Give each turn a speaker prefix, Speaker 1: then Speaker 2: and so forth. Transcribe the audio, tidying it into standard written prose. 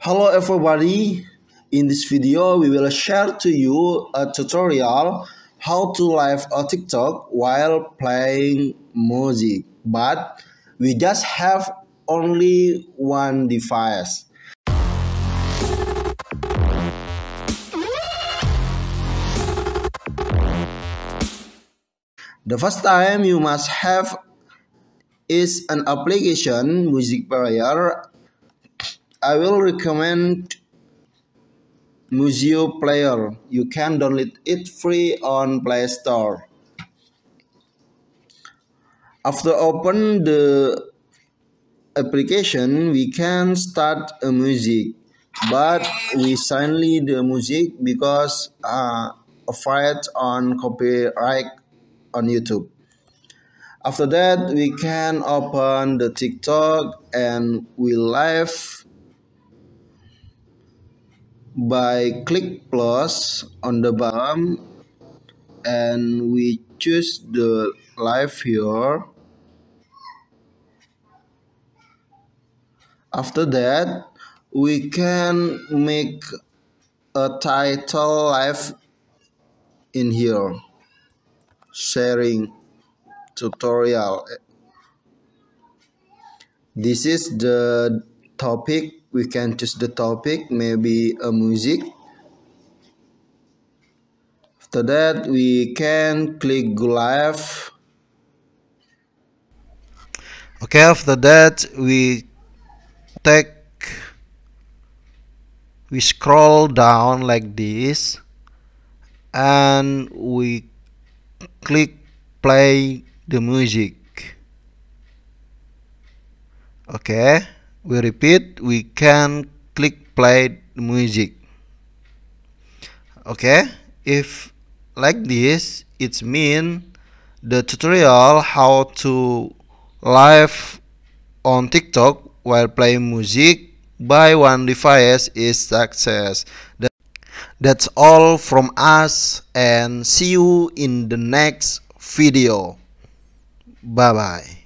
Speaker 1: Hello everybody, in this video we will share to you a tutorial how to live a TikTok while playing music, but we just have only one device. The first time you must have is an application music player. I will recommend Museo Player. You can download it free on Play Store. After open the application, we can start a music, but we silently the music because afraid on copyright on YouTube. After that, we can open the TikTok and we live by click plus on the bottom and we choose the live here. After that, we can make a title live in here, sharing tutorial. This is the topic. We can choose the topic, maybe a music. After that, we can click go live. Okay, after that we scroll down like this and we click play the music. Okay, we repeat, we can click play the music. Okay, if like this, it means the tutorial how to live on TikTok while playing music by one device is success. That's all from us and see you in the next video. Bye bye.